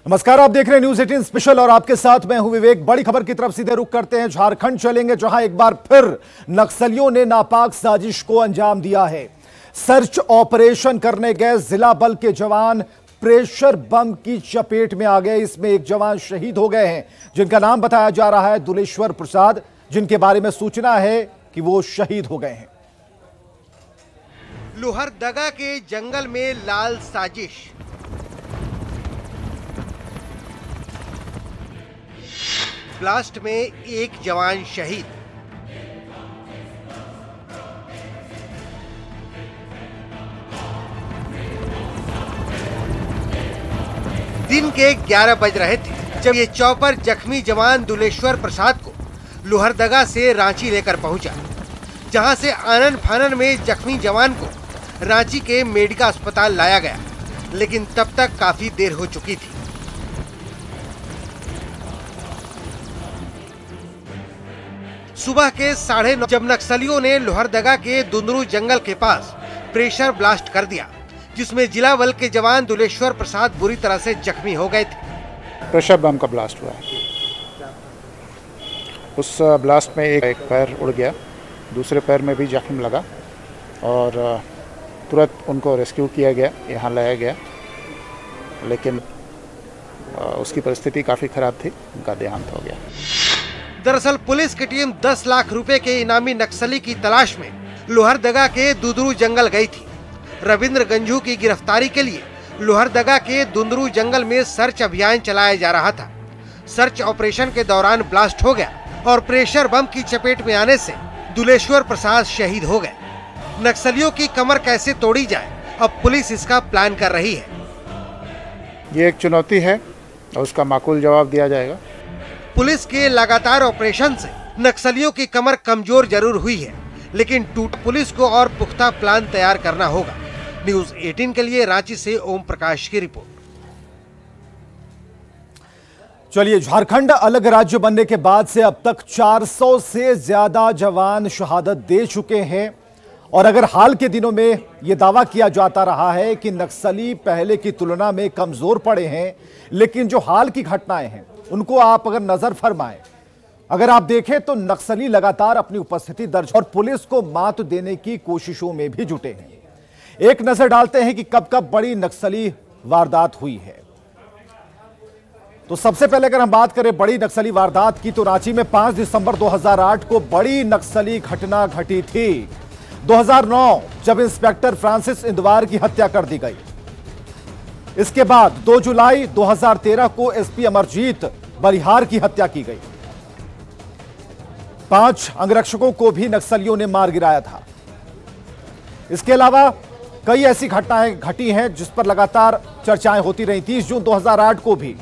नमस्कार, आप देख रहे हैं न्यूज 18 स्पेशल और आपके साथ मैं हूं विवेक। बड़ी खबर की तरफ सीधे रुख करते हैं। झारखंड चलेंगे, जहां एक बार फिर नक्सलियों ने नापाक साजिश को अंजाम दिया है। सर्च ऑपरेशन करने गए जिला बल के जवान प्रेशर बम की चपेट में आ गए। इसमें एक जवान शहीद हो गए हैं, जिनका नाम बताया जा रहा है दुलेश्वर प्रसाद, जिनके बारे में सूचना है कि वो शहीद हो गए हैं। लोहरदगा के जंगल में लाल साजिश, ब्लास्ट में एक जवान शहीद। दिन के 11 बज रहे थे जब ये चॉपर जख्मी जवान दुलेश्वर प्रसाद को लोहरदगा से रांची लेकर पहुंचा, जहां से आनन फानन में जख्मी जवान को रांची के मेडिका अस्पताल लाया गया, लेकिन तब तक काफी देर हो चुकी थी। सुबह के 9:30 जब नक्सलियों ने लोहरदगा के दुंदरू जंगल के पास प्रेशर ब्लास्ट कर दिया, जिसमें जिला बल के जवान दुलेश्वर प्रसाद बुरी तरह से जख्मी हो गए थे। प्रेशर बम का ब्लास्ट हुआ है। उस ब्लास्ट में एक पैर उड़ गया, दूसरे पैर में भी जख्म लगा और तुरंत उनको रेस्क्यू किया गया, यहाँ लाया गया, लेकिन उसकी परिस्थिति काफ़ी ख़राब थी, उनका देहांत हो गया। दरअसल पुलिस की टीम 10 लाख रुपए के इनामी नक्सली की तलाश में लोहरदगा के दुंदरू जंगल गई थी। रविंद्र गंझू की गिरफ्तारी के लिए लोहरदगा के दुंदरू जंगल में सर्च अभियान चलाया जा रहा था। सर्च ऑपरेशन के दौरान ब्लास्ट हो गया और प्रेशर बम की चपेट में आने से दुलेश्वर प्रसाद शहीद हो गए। नक्सलियों की कमर कैसे तोड़ी जाए, अब पुलिस इसका प्लान कर रही है। ये एक चुनौती है और उसका माकूल जवाब दिया जाएगा। पुलिस के लगातार ऑपरेशन से नक्सलियों की कमर कमजोर जरूर हुई है, लेकिन पुलिस को और पुख्ता प्लान तैयार करना होगा। न्यूज 18 के लिए रांची से ओम प्रकाश की रिपोर्ट। चलिए, झारखंड अलग राज्य बनने के बाद से अब तक 400 से ज्यादा जवान शहादत दे चुके हैं। और अगर हाल के दिनों में यह दावा किया जाता रहा है कि नक्सली पहले की तुलना में कमजोर पड़े हैं, लेकिन जो हाल की घटनाएं हैं उनको आप अगर नजर फरमाएं, अगर आप देखें तो नक्सली लगातार अपनी उपस्थिति दर्ज और पुलिस को मात देने की कोशिशों में भी जुटे हैं। एक नजर डालते हैं कि कब कब बड़ी नक्सली वारदात हुई है। तो सबसे पहले अगर हम बात करें बड़ी नक्सली वारदात की, तो रांची में 5 दिसंबर 2008 को बड़ी नक्सली घटना घटी थी। 2009 जब इंस्पेक्टर फ्रांसिस इंदवार की हत्या कर दी गई। इसके बाद 2 जुलाई 2013 को एसपी अमरजीत बलिहार की हत्या की गई। 5 अंगरक्षकों को भी नक्सलियों ने मार गिराया था। इसके अलावा कई ऐसी घटनाएं घटी हैं जिस पर लगातार चर्चाएं होती रही। 30 जून 2008 को भी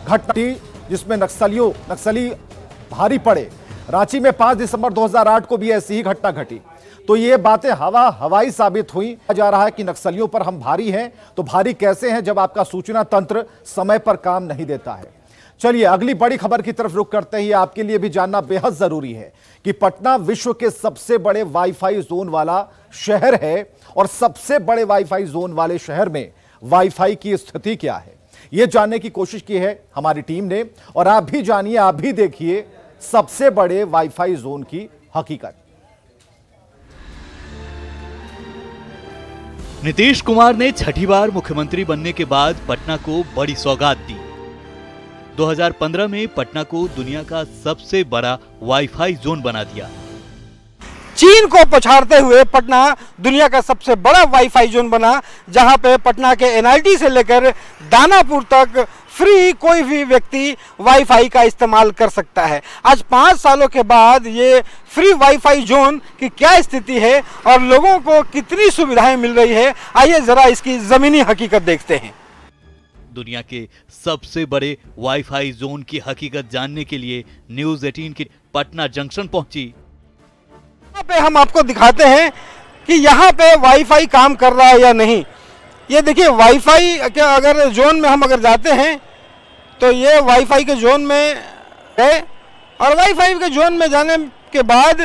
घटना थी जिसमें नक्सली भारी पड़े। रांची में 5 दिसंबर 2008 को भी ऐसी ही घटना घटी। तो ये बातें हवाई साबित हुई। जा रहा है कि नक्सलियों पर हम भारी हैं, तो भारी कैसे हैं जब आपका सूचना तंत्र समय पर काम नहीं देता है। चलिए अगली बड़ी खबर की तरफ रुख करते ही आपके लिए भी जानना बेहद जरूरी है कि पटना विश्व के सबसे बड़े वाईफाई जोन वाला शहर है, और सबसे बड़े वाईफाई जोन वाले शहर में वाईफाई की स्थिति क्या है, यह जानने की कोशिश की है हमारी टीम ने। और आप भी जानिए, आप भी देखिए सबसे बड़े वाईफाई जोन की हकीकत। नीतीश कुमार ने छठी बार मुख्यमंत्री बनने के बाद पटना को बड़ी सौगात दी। 2015 में पटना को दुनिया का सबसे बड़ा वाईफाई जोन बना दिया। चीन को पछाड़ते हुए पटना दुनिया का सबसे बड़ा वाईफाई जोन बना, जहां पे पटना के एनआईटी से लेकर दानापुर तक फ्री कोई भी व्यक्ति वाईफाई का इस्तेमाल कर सकता है। आज 5 सालों के बाद ये फ्री वाईफाई जोन की क्या स्थिति है और लोगों को कितनी सुविधाएं मिल रही है, आइए जरा इसकी जमीनी हकीकत देखते हैं। दुनिया के सबसे बड़े वाईफाई जोन की हकीकत जानने के लिए न्यूज 18 की पटना जंक्शन पहुंची। यहाँ पे हम आपको दिखाते हैं कि यहाँ पे वाईफाई काम कर रहा है या नहीं। ये देखिए वाईफाई के अगर जोन में हम अगर जाते हैं तो ये वाईफाई के जोन में है, और वाईफाई के जोन में जाने के बाद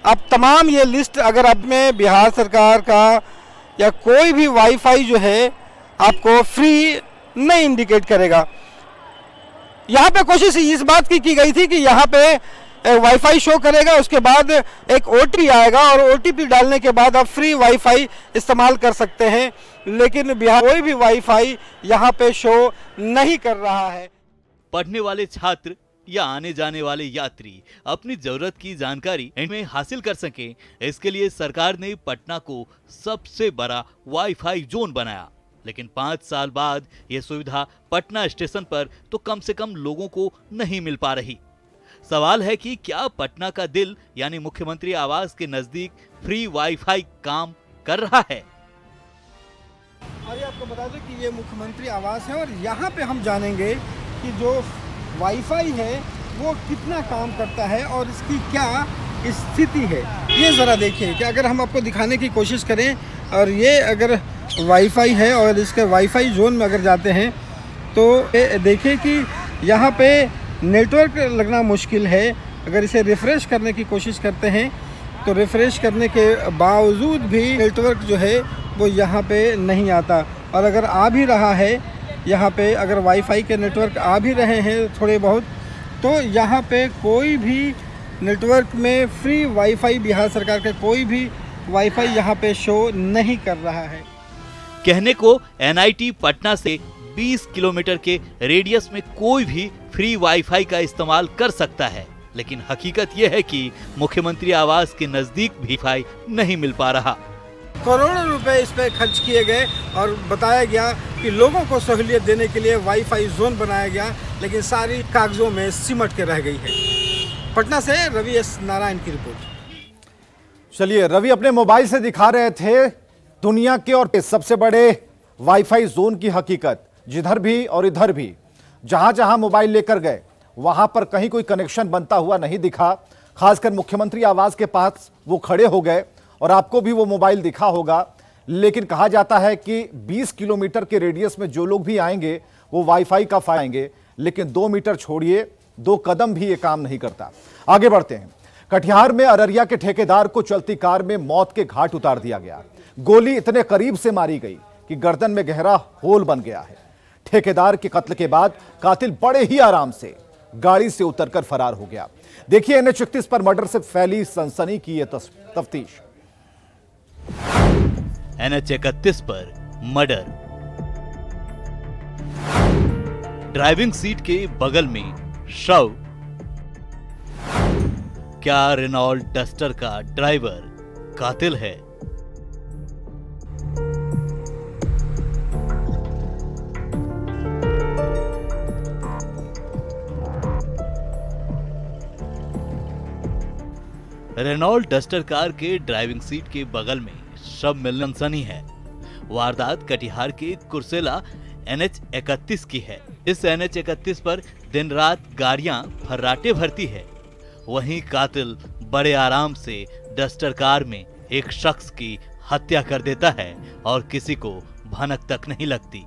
अब तमाम ये लिस्ट अगर आप में बिहार सरकार का या कोई भी वाईफाई जो है आपको फ्री नहीं इंडिकेट करेगा। यहाँ पे कोशिश इस बात की गई थी कि यहाँ पे वाईफाई शो करेगा, उसके बाद एक ओटीपी आएगा और ओटीपी डालने के बाद आप फ्री वाईफाई इस्तेमाल कर सकते हैं, लेकिन बिहार कोई भी वाईफाई यहाँ पे शो नहीं कर रहा है। पढ़ने वाले छात्र या आने जाने वाले यात्री अपनी जरूरत की जानकारी इनमें हासिल कर सकें, इसके लिए सरकार ने पटना को सबसे बड़ा वाईफाई जोन बनाया। लेकिन 5 साल बाद यह सुविधा पटना स्टेशन पर तो कम से कम लोगों को नहीं मिल पा रही। सवाल है कि क्या पटना का दिल यानी मुख्यमंत्री आवास के नजदीक फ्री वाईफाई काम कर रहा है? आइए आपको बता दें कि ये मुख्यमंत्री आवास है और यहाँ पे हम जानेंगे कि जो वाईफाई है वो कितना काम करता है और इसकी क्या स्थिति है। ये ज़रा देखिए कि अगर हम आपको दिखाने की कोशिश करें और ये अगर वाईफाई है और इसके वाईफाई जोन में अगर जाते हैं तो देखिए कि यहाँ पे नेटवर्क लगना मुश्किल है। अगर इसे रिफ़्रेश करने की कोशिश करते हैं तो रिफ़्रेश करने के बावजूद भी नेटवर्क जो है वो यहाँ पे नहीं आता, और अगर आ भी रहा है यहाँ पे, अगर वाईफाई के नेटवर्क आ भी रहे हैं थोड़े बहुत, तो यहाँ पे कोई भी नेटवर्क में फ्री वाईफाई बिहार सरकार के कोई भी वाईफाई यहाँ पे शो नहीं कर रहा है। कहने को एनआईटी पटना से 20 किलोमीटर के रेडियस में कोई भी फ्री वाईफाई का इस्तेमाल कर सकता है, लेकिन हकीकत यह है कि मुख्यमंत्री आवास के नजदीक भी वाईफाई नहीं मिल पा रहा। करोड़ों रुपए इस पे खर्च किए गए और बताया गया कि लोगों को सहूलियत देने के लिए वाईफाई जोन बनाया गया, लेकिन सारी कागजों में सिमट के रह गई है। पटना से रवि एस नारायण की रिपोर्ट। चलिए, रवि अपने मोबाइल से दिखा रहे थे दुनिया के और सबसे बड़े वाईफाई जोन की हकीकत। जिधर भी और इधर भी जहां जहां मोबाइल लेकर गए वहां पर कहीं कोई कनेक्शन बनता हुआ नहीं दिखा। खासकर मुख्यमंत्री आवास के पास वो खड़े हो गए और आपको भी वो मोबाइल दिखा होगा, लेकिन कहा जाता है कि 20 किलोमीटर के रेडियस में जो लोग भी आएंगे वो वाईफाई का फायदा आएंगे, लेकिन 2 मीटर छोड़िए 2 कदम भी ये काम नहीं करता। आगे बढ़ते हैं। कटिहार में अररिया के ठेकेदार को चलती कार में मौत के घाट उतार दिया गया। गोली इतने करीब से मारी गई कि गर्दन में गहरा होल बन गया है। ठेकेदार के कत्ल के बाद कातिल बड़े ही आराम से गाड़ी से उतरकर फरार हो गया। देखिए NH-31 पर मर्डर से फैली सनसनी की यह तफ्तीश। NH-31 पर मर्डर। ड्राइविंग सीट के बगल में शव। क्या रेनॉल्ट डस्टर का ड्राइवर कातिल है? रेनॉल्ट डस्टर कार के ड्राइविंग सीट के बगल में शव मिलना सनसनी है। वारदात कटिहार के कुर्सेला NH-31 की है। इस NH-31 पर दिन रात गाड़ियां फर्राटे भरती है। वहीं कातिल बड़े आराम से डस्टर कार में एक शख्स की हत्या कर देता है और किसी को भनक तक नहीं लगती।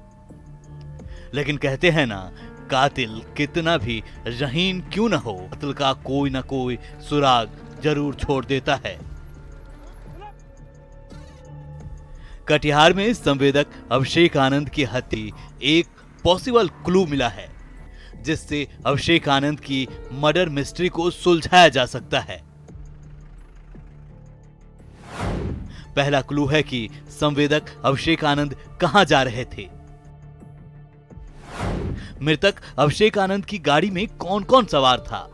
लेकिन कहते हैं ना, कातिल कितना भी रहीन क्यों न हो, कातिल का कोई ना कोई सुराग जरूर छोड़ देता है। कटिहार में संवेदक अभिषेक आनंद की हत्या एक पॉसिबल क्लू मिला है, जिससे अभिषेक आनंद की मर्डर मिस्ट्री को सुलझाया जा सकता है। पहला क्लू है कि संवेदक अभिषेक आनंद कहां जा रहे थे। मृतक अभिषेक आनंद की गाड़ी में कौन कौन सवार था।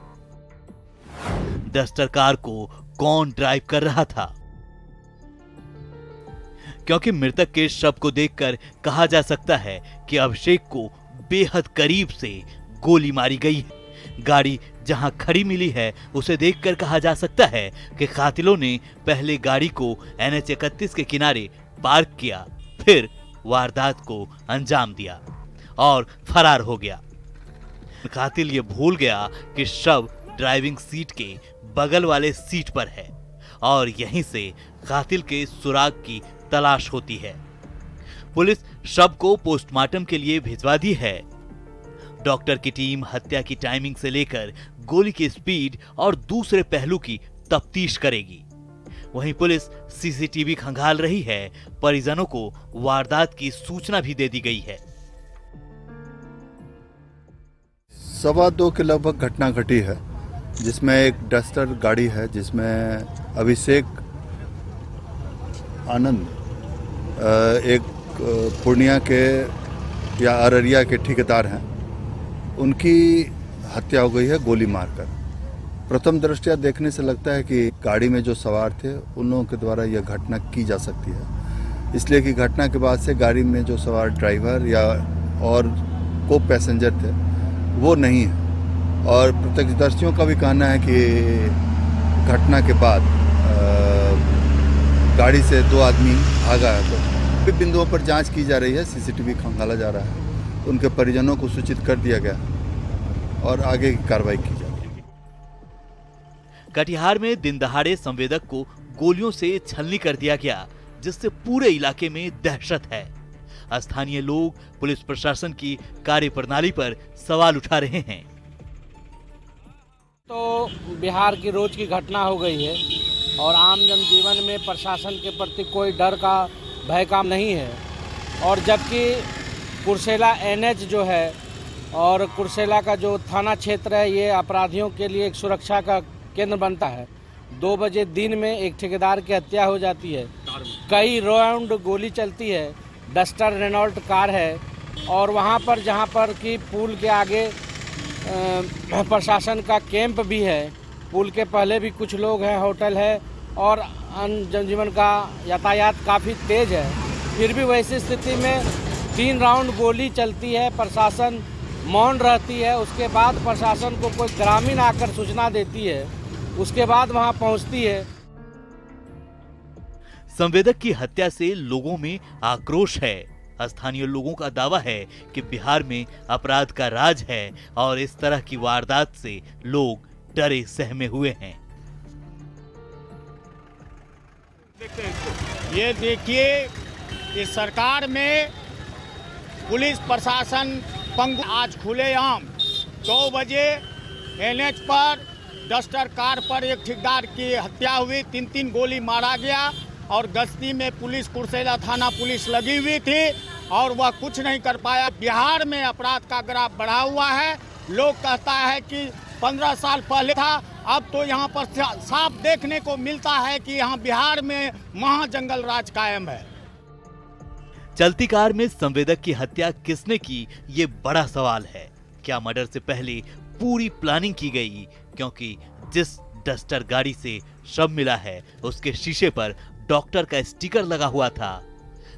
डस्टर कार को कौन ड्राइव कर रहा था, क्योंकि मृतक के शव को देखकर कहा जा सकता है कि अभिषेक को बेहद करीब से गोली मारी गई है। गाड़ी जहां खड़ी मिली है उसे देखकर कहा जा सकता है कि कातिलों ने पहले गाड़ी को NH-31 के किनारे पार्क किया, फिर वारदात को अंजाम दिया और फरार हो गया। कातिल ये भूल गया कि शव ड्राइविंग सीट के बगल वाले सीट पर है और यहीं से कातिल के सुराग की तलाश होती है। पुलिस शव को पोस्टमार्टम के लिए भिजवा दी है। डॉक्टर की टीम हत्या की टाइमिंग से लेकर गोली की स्पीड और दूसरे पहलू की तफ्तीश करेगी। वहीं पुलिस सीसीटीवी खंगाल रही है। परिजनों को वारदात की सूचना भी दे दी गई है। 2:15 के लगभग घटना घटी है, जिसमें एक डस्टर गाड़ी है जिसमें अभिषेक आनंद एक पूर्णिया के या अररिया के ठेकेदार हैं, उनकी हत्या हो गई है गोली मारकर। प्रथम दृष्टया देखने से लगता है कि गाड़ी में जो सवार थे उन लोगों के द्वारा यह घटना की जा सकती है, इसलिए कि घटना के बाद से गाड़ी में जो सवार ड्राइवर या और को पैसेंजर थे वो नहीं है, और प्रत्यक्षदर्शियों का भी कहना है कि घटना के बाद गाड़ी से 2 आदमी भागा है। तो विभिन्न बिंदुओं पर जांच की जा रही है, सीसीटीवी खंगाला जा रहा है, उनके परिजनों को सूचित कर दिया गया और आगे की कार्रवाई की जा रही है। कटिहार में दिन दहाड़े संवेदक को गोलियों से छलनी कर दिया गया, जिससे पूरे इलाके में दहशत है। स्थानीय लोग पुलिस प्रशासन की कार्यप्रणाली पर सवाल उठा रहे हैं। तो बिहार की रोज की घटना हो गई है और आम जनजीवन में प्रशासन के प्रति कोई डर का भय का नहीं है, और जबकि कुर्सेला NH जो है और कुर्सेला का जो थाना क्षेत्र है ये अपराधियों के लिए एक सुरक्षा का केंद्र बनता है। 2 बजे दिन में एक ठेकेदार की हत्या हो जाती है, कई राउंड गोली चलती है, डस्टर रेनॉल्ट कार है, और वहाँ पर जहाँ पर कि पुल के आगे प्रशासन का कैंप भी है, पुल के पहले भी कुछ लोग हैं, होटल है और जनजीवन का यातायात काफ़ी तेज है। फिर भी वैसी स्थिति में 3 राउंड गोली चलती है, प्रशासन मौन रहती है। उसके बाद प्रशासन को कोई ग्रामीण आकर सूचना देती है, उसके बाद वहां पहुंचती है। संवेदक की हत्या से लोगों में आक्रोश है। स्थानीय लोगों का दावा है कि बिहार में अपराध का राज है और इस तरह की वारदात से लोग डरे सहमे हुए हैं। ये देखिए, इस सरकार में पुलिस प्रशासन पंग आज खुलेआम 2 बजे NH पर डस्टर कार पर एक ठेकेदार की हत्या हुई, 3 गोली मारा गया, और गश्ती में पुलिस कुर्सेला थाना पुलिस लगी हुई थी और वह कुछ नहीं कर पाया। बिहार में अपराध का ग्राफ बढ़ा हुआ है। लोग कहता है कि 15 साल पहले था, अब तो यहाँ पर साफ देखने को मिलता है कि यहाँ बिहार में महाजंगल राज कायम है। चलती कार में संवेदक की हत्या किसने की, ये बड़ा सवाल है। क्या मर्डर से पहले पूरी प्लानिंग की गई? क्योंकि जिस डस्टर गाड़ी से शव मिला है उसके शीशे पर डॉक्टर का स्टिकर लगा हुआ था।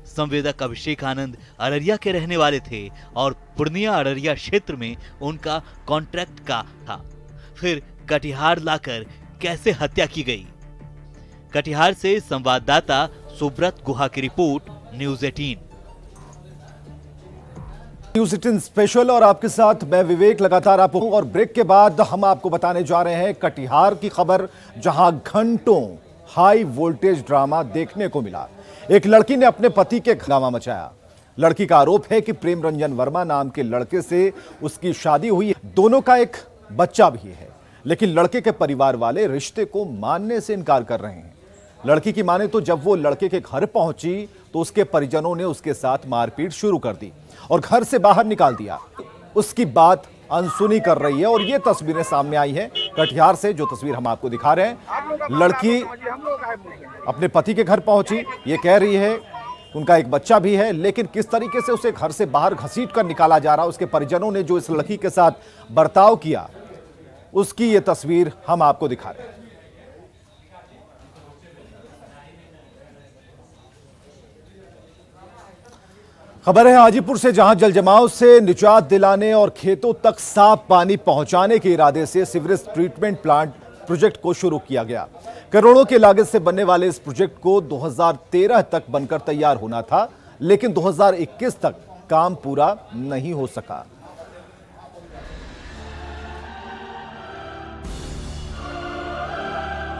संवेदक अभिषेक आनंद अररिया के रहने वाले थे और पूर्णिया अररिया क्षेत्र में उनका कॉन्ट्रैक्ट का था। फिर कटिहार लाकर कैसे हत्या की गई? कटिहार से संवाददाता सुब्रत गुहा की रिपोर्ट, न्यूज़ 18। न्यूज़ 18 स्पेशल और आपके साथ मैं विवेक लगातार आपको, और ब्रेक के बाद हम आपको बताने जा रहे हैं कटिहार की खबर, जहां घंटों हाई वोल्टेज ड्रामा देखने को मिला। एक लड़की ने अपने पति के हंगामा मचाया। लड़की का आरोप है कि प्रेम रंजन वर्मा नाम के लड़के से उसकी शादी हुई, दोनों का एक बच्चा भी है, लेकिन लड़के के परिवार वाले रिश्ते को मानने से इनकार कर रहे हैं। लड़की की माने तो जब वो लड़के के घर पहुंची तो उसके परिजनों ने उसके साथ मारपीट शुरू कर दी और घर से बाहर निकाल दिया। उसकी बात अनसुनी कर रही है और ये तस्वीरें सामने आई हैं कटिहार से, जो तस्वीर हम आपको दिखा रहे हैं। लड़की अपने पति के घर पहुंची, ये कह रही है उनका एक बच्चा भी है, लेकिन किस तरीके से उसे घर से बाहर घसीट कर निकाला जा रहा, उसके परिजनों ने जो इस लड़की के साथ बर्ताव किया, उसकी ये तस्वीर हम आपको दिखा रहे हैं। खबर है हाजीपुर से, जहां जलजमाव से निजात दिलाने और खेतों तक साफ पानी पहुंचाने के इरादे से सीवरेज ट्रीटमेंट प्लांट प्रोजेक्ट को शुरू किया गया। करोड़ों की लागत से बनने वाले इस प्रोजेक्ट को 2013 तक बनकर तैयार होना था, लेकिन 2021 तक काम पूरा नहीं हो सका।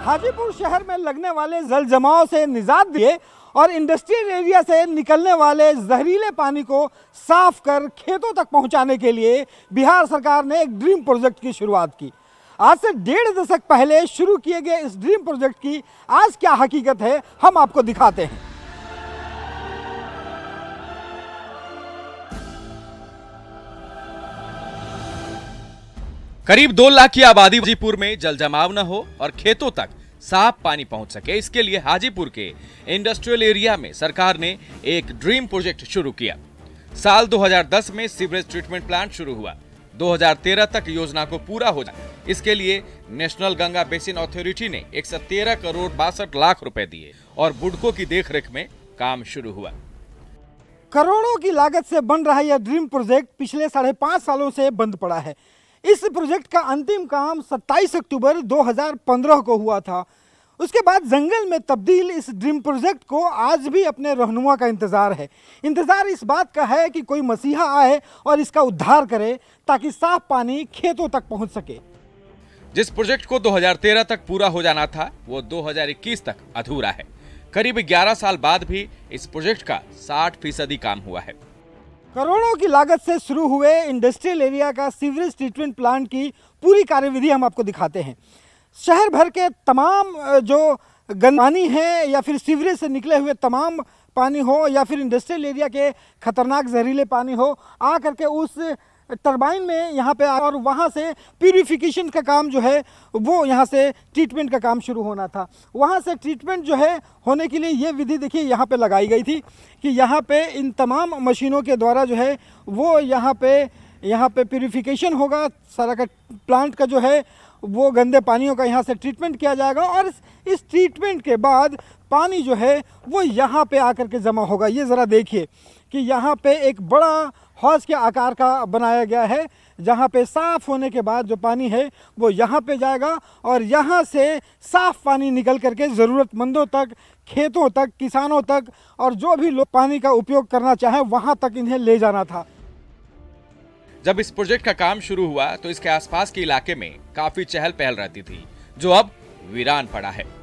हाजीपुर शहर में लगने वाले जल जमाव से निजात दिए और इंडस्ट्रियल एरिया से निकलने वाले जहरीले पानी को साफ कर खेतों तक पहुंचाने के लिए बिहार सरकार ने एक ड्रीम प्रोजेक्ट की शुरुआत की। आज से 1.5 दशक पहले शुरू किए गए इस ड्रीम प्रोजेक्ट की आज क्या हकीकत है, हम आपको दिखाते हैं। करीब 2 लाख की आबादी हाजीपुर में जल जमाव न हो और खेतों तक साफ पानी पहुंच सके, इसके लिए हाजीपुर के इंडस्ट्रियल एरिया में सरकार ने एक ड्रीम प्रोजेक्ट शुरू किया। साल 2010 में सीवरेज ट्रीटमेंट प्लांट शुरू हुआ। 2013 तक योजना को पूरा हो जाए, इसके लिए नेशनल गंगा बेसिन अथॉरिटी ने 113 करोड़ 62 लाख रुपए दिए और बुडको की देखरेख में काम शुरू हुआ। करोड़ों की लागत से बन रहा यह ड्रीम प्रोजेक्ट पिछले 5.5 सालों से बंद पड़ा है। इस प्रोजेक्ट का अंतिम काम 27 अक्टूबर 2015 को हुआ था। उसके बाद जंगल में तब्दील इस ड्रीम प्रोजेक्ट को आज भी अपने रहनुमा का इंतजार है। इंतजार इस बात का है कि कोई मसीहा आए और इसका उद्धार करे ताकि साफ पानी खेतों तक पहुंच सके। जिस प्रोजेक्ट को 2013 तक पूरा हो जाना था वो 2021 तक अधूरा है। करीब 11 साल बाद भी इस प्रोजेक्ट का 60% काम हुआ है। करोड़ों की लागत से शुरू हुए इंडस्ट्रियल एरिया का सीवरेज ट्रीटमेंट प्लांट की पूरी कार्यविधि हम आपको दिखाते हैं। शहर भर के तमाम जो गंदा पानी है या फिर सीवरेज से निकले हुए तमाम पानी हो या फिर इंडस्ट्रियल एरिया के खतरनाक जहरीले पानी हो, आ करके उस टरबाइन में यहाँ पे और वहाँ से प्यूरिफिकेशन का काम जो है वो यहाँ से ट्रीटमेंट का काम शुरू होना था। वहाँ से ट्रीटमेंट जो है होने के लिए ये विधि देखिए यहाँ पे लगाई गई थी कि यहाँ पे इन तमाम मशीनों के द्वारा जो है वो यहाँ पे प्यूरिफिकेशन होगा। सारा का प्लांट का जो है वो गंदे पानियों का यहाँ से ट्रीटमेंट किया जाएगा और इस ट्रीटमेंट के बाद पानी जो है वो यहाँ पे आकर के जमा होगा। ये ज़रा देखिए कि यहाँ पे एक बड़ा हौज के आकार का बनाया गया है, जहाँ पे साफ़ होने के बाद जो पानी है वो यहाँ पे जाएगा और यहाँ से साफ़ पानी निकल करके ज़रूरतमंदों तक, खेतों तक, किसानों तक और जो भी लोग पानी का उपयोग करना चाहें वहाँ तक इन्हें ले जाना था। जब इस प्रोजेक्ट का काम शुरू हुआ तो इसके आसपास के इलाके में काफी चहल पहल रहती थी, जो अब वीरान पड़ा है।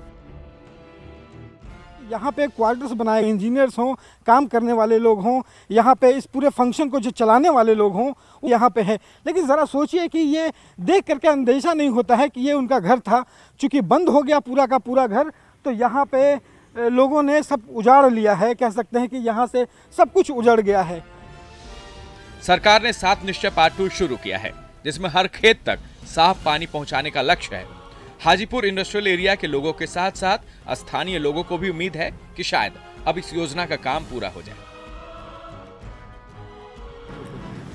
यहाँ पे क्वार्टर्स बनाए, इंजीनियर्स हों, काम करने वाले लोग हों, यहाँ पे इस पूरे फंक्शन को जो चलाने वाले लोग हों वो यहाँ पे है। लेकिन ज़रा सोचिए कि ये देख करके अंदेशा नहीं होता है कि ये उनका घर था। चूँकि बंद हो गया पूरा का पूरा घर, तो यहाँ पे लोगों ने सब उजाड़ लिया है। कह सकते हैं कि यहाँ से सब कुछ उजड़ गया है। सरकार ने 7 निश्चय पार्ट 2 शुरू किया है, जिसमें हर खेत तक साफ पानी पहुंचाने का लक्ष्य है। हाजीपुर इंडस्ट्रियल एरिया के लोगों के साथ साथ स्थानीय लोगों को भी उम्मीद है कि शायद अब इस योजना का काम पूरा हो जाए।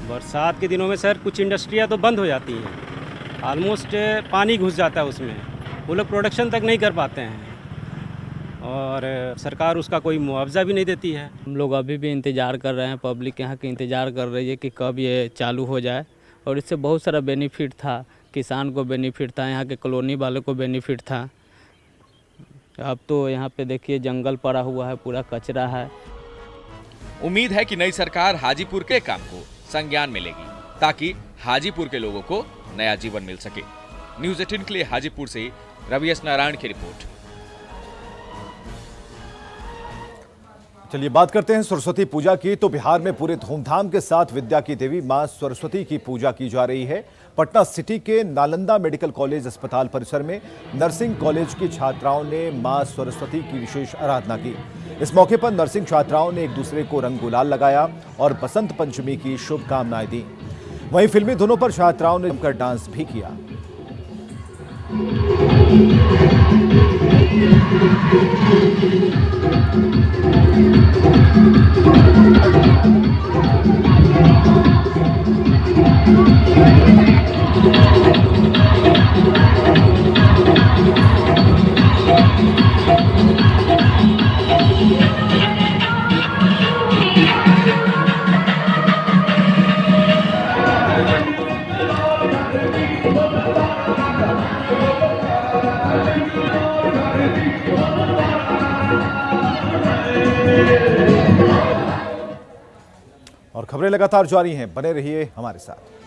बरसात के दिनों में सर कुछ इंडस्ट्रियां तो बंद हो जाती हैं, ऑलमोस्ट पानी घुस जाता है उसमें, वो लोग प्रोडक्शन तक नहीं कर पाते हैं और सरकार उसका कोई मुआवजा भी नहीं देती है। हम लोग अभी भी इंतज़ार कर रहे हैं, पब्लिक यहाँ की इंतज़ार कर रही है कि कब ये चालू हो जाए और इससे बहुत सारा बेनिफिट था। किसान को बेनिफिट था, यहाँ के कॉलोनी वालों को बेनिफिट था। अब तो यहाँ पे देखिए जंगल पड़ा हुआ है, पूरा कचरा है। उम्मीद है कि नई सरकार हाजीपुर के काम को संज्ञान में लेगी ताकि हाजीपुर के लोगों को नया जीवन मिल सके। न्यूज़ 18 के लिए हाजीपुर से रवि एस नारायण की रिपोर्ट। चलिए बात करते हैं सरस्वती पूजा की। तो बिहार में पूरे धूमधाम के साथ विद्या की देवी मां सरस्वती की पूजा की जा रही है। पटना सिटी के नालंदा मेडिकल कॉलेज अस्पताल परिसर में नर्सिंग कॉलेज की छात्राओं ने मां सरस्वती की विशेष आराधना की। इस मौके पर नर्सिंग छात्राओं ने एक दूसरे को रंग गुलाल लगाया और बसंत पंचमी की शुभकामनाएं दी। वहीं फिल्मी धुनों पर छात्राओं ने जमकर डांस भी किया। और खबरें लगातार जारी हैं, बने रहिए हमारे साथ।